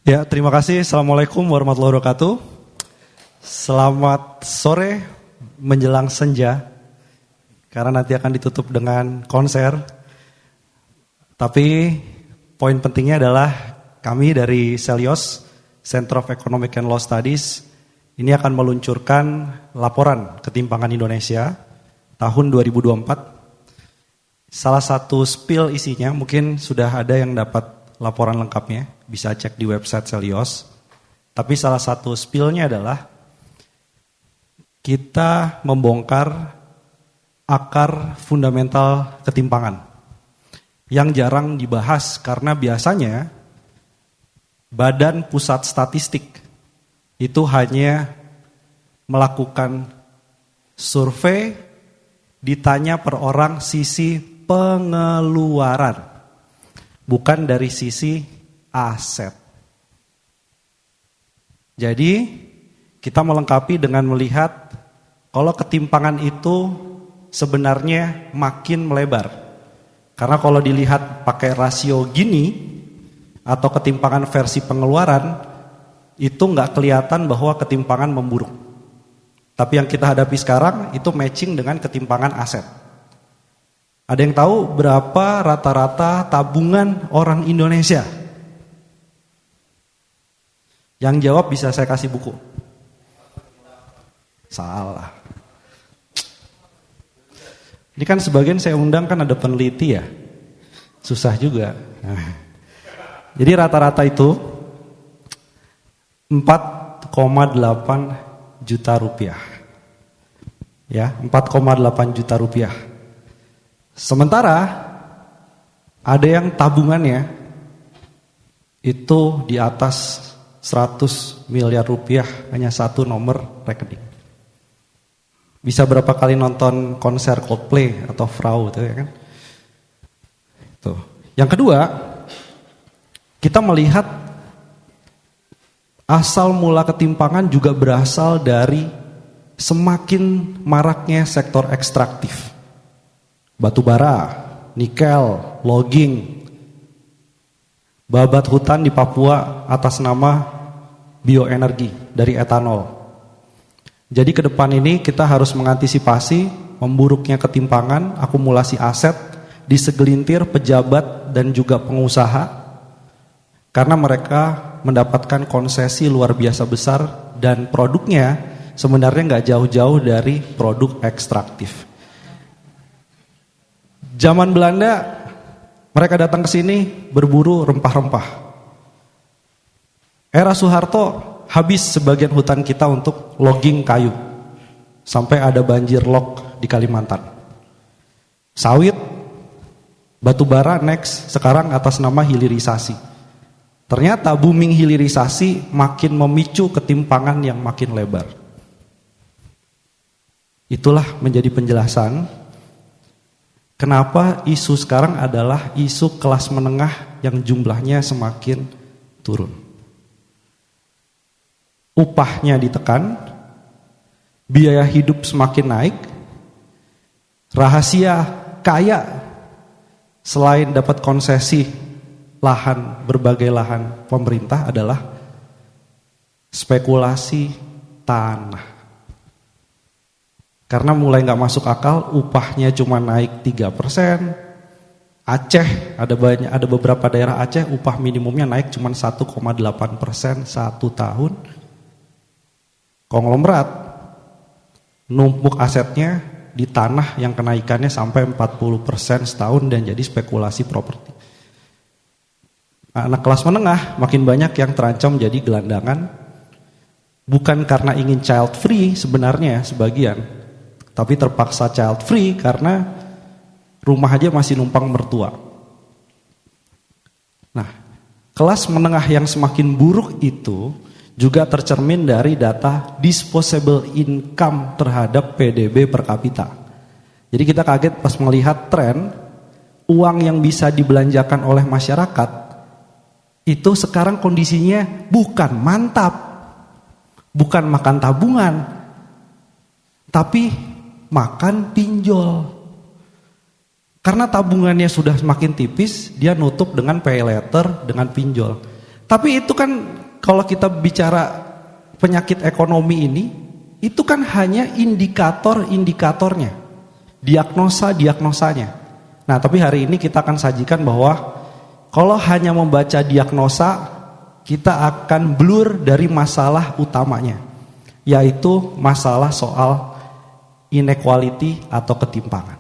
Ya, terima kasih. Assalamualaikum warahmatullahi wabarakatuh. Selamat sore menjelang senja, karena nanti akan ditutup dengan konser. Tapi poin pentingnya adalah kami dari Celios, Center of Economic and Law Studies, ini akan meluncurkan laporan ketimpangan Indonesia tahun 2024. Salah satu spill isinya, mungkin sudah ada yang dapat laporan lengkapnya, bisa cek di website Celios. Tapi salah satu spillnya adalah kita membongkar akar fundamental ketimpangan yang jarang dibahas karena biasanya Badan Pusat Statistik itu hanya melakukan survei, ditanya per orang sisi pengeluaran, bukan dari sisi aset. Jadi kita melengkapi dengan melihat kalau ketimpangan itu sebenarnya makin melebar. Karena kalau dilihat pakai rasio gini atau ketimpangan versi pengeluaran, itu nggak kelihatan bahwa ketimpangan memburuk. Tapi yang kita hadapi sekarang itu matching dengan ketimpangan aset. Ada yang tahu berapa rata-rata tabungan orang Indonesia? Yang jawab bisa saya kasih buku. Salah. Ini kan sebagian saya undang kan ada peneliti ya. Susah juga. Jadi rata-rata itu 4,8 juta rupiah. Ya, 4,8 juta rupiah. Sementara ada yang tabungannya itu di atas 100 miliar rupiah, hanya satu nomor rekening. Bisa berapa kali nonton konser Coldplay atau Frau itu ya kan? Tuh. Yang kedua, kita melihat asal mula ketimpangan juga berasal dari semakin maraknya sektor ekstraktif. Batu bara, nikel, logging, babat hutan di Papua atas nama bioenergi dari etanol. Jadi ke depan ini kita harus mengantisipasi memburuknya ketimpangan, akumulasi aset di segelintir pejabat dan juga pengusaha karena mereka mendapatkan konsesi luar biasa besar dan produknya sebenarnya nggak jauh-jauh dari produk ekstraktif. Zaman Belanda, mereka datang ke sini berburu rempah-rempah. Era Soeharto, habis sebagian hutan kita untuk logging kayu. Sampai ada banjir log di Kalimantan. Sawit, batu bara next, sekarang atas nama hilirisasi. Ternyata booming hilirisasi makin memicu ketimpangan yang makin lebar. Itulah menjadi penjelasan kenapa isu sekarang adalah isu kelas menengah yang jumlahnya semakin turun. Upahnya ditekan, biaya hidup semakin naik, rahasia kaya selain dapat konsesi lahan, berbagai lahan pemerintah adalah spekulasi tanah. Karena mulai gak masuk akal, upahnya cuma naik 3%. Aceh, ada beberapa daerah Aceh, upah minimumnya naik cuma 1,8% satu tahun. Konglomerat, numpuk asetnya di tanah yang kenaikannya sampai 40% setahun dan jadi spekulasi properti. Anak kelas menengah makin banyak yang terancam jadi gelandangan. Bukan karena ingin child free sebenarnya sebagian, tapi terpaksa child free karena rumah aja masih numpang mertua. Nah, kelas menengah yang semakin buruk itu juga tercermin dari data disposable income terhadap PDB per kapita. Jadi kita kaget pas melihat tren uang yang bisa dibelanjakan oleh masyarakat itu sekarang kondisinya bukan mantap, bukan makan tabungan, tapi makan pinjol. Karena tabungannya sudah semakin tipis, dia nutup dengan pay later, dengan pinjol. Tapi itu kan kalau kita bicara penyakit ekonomi ini, itu kan hanya indikator-indikatornya, diagnosa-diagnosanya. Nah, tapi hari ini kita akan sajikan bahwa kalau hanya membaca diagnosa, kita akan blur dari masalah utamanya, yaitu masalah soal inequality atau ketimpangan.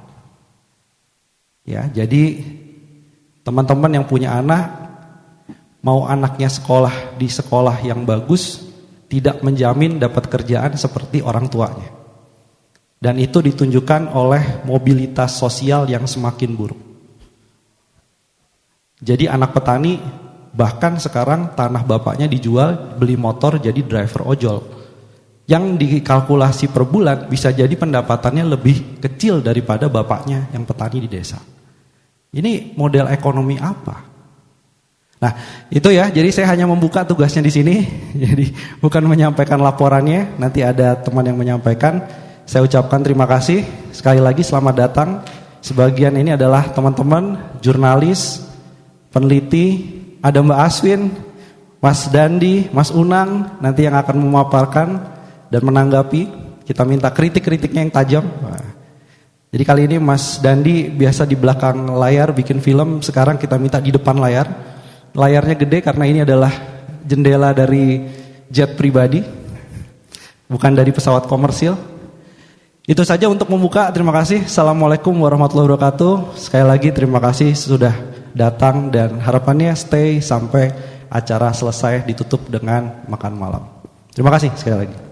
Ya, jadi teman-teman yang punya anak, mau anaknya sekolah di sekolah yang bagus, tidak menjamin dapat kerjaan seperti orang tuanya. Dan itu ditunjukkan oleh mobilitas sosial yang semakin buruk. Jadi anak petani, bahkan sekarang tanah bapaknya dijual, beli motor jadi driver ojol. Yang dikalkulasi per bulan bisa jadi pendapatannya lebih kecil daripada bapaknya yang petani di desa. Ini model ekonomi apa? Nah, itu ya. Jadi saya hanya membuka tugasnya di sini. Jadi bukan menyampaikan laporannya. Nanti ada teman yang menyampaikan. Saya ucapkan terima kasih. Sekali lagi selamat datang. Sebagian ini adalah teman-teman jurnalis, peneliti, ada Mbak Aswin, Mas Dandi, Mas Unang nanti yang akan memaparkan dan menanggapi. Kita minta kritik-kritiknya yang tajam. Jadi kali ini Mas Dandi biasa di belakang layar bikin film, sekarang kita minta di depan layar. Layarnya gede karena ini adalah jendela dari jet pribadi, bukan dari pesawat komersil. Itu saja untuk membuka, terima kasih. Assalamualaikum warahmatullahi wabarakatuh. Sekali lagi terima kasih sudah datang dan harapannya stay sampai acara selesai ditutup dengan makan malam. Terima kasih sekali lagi.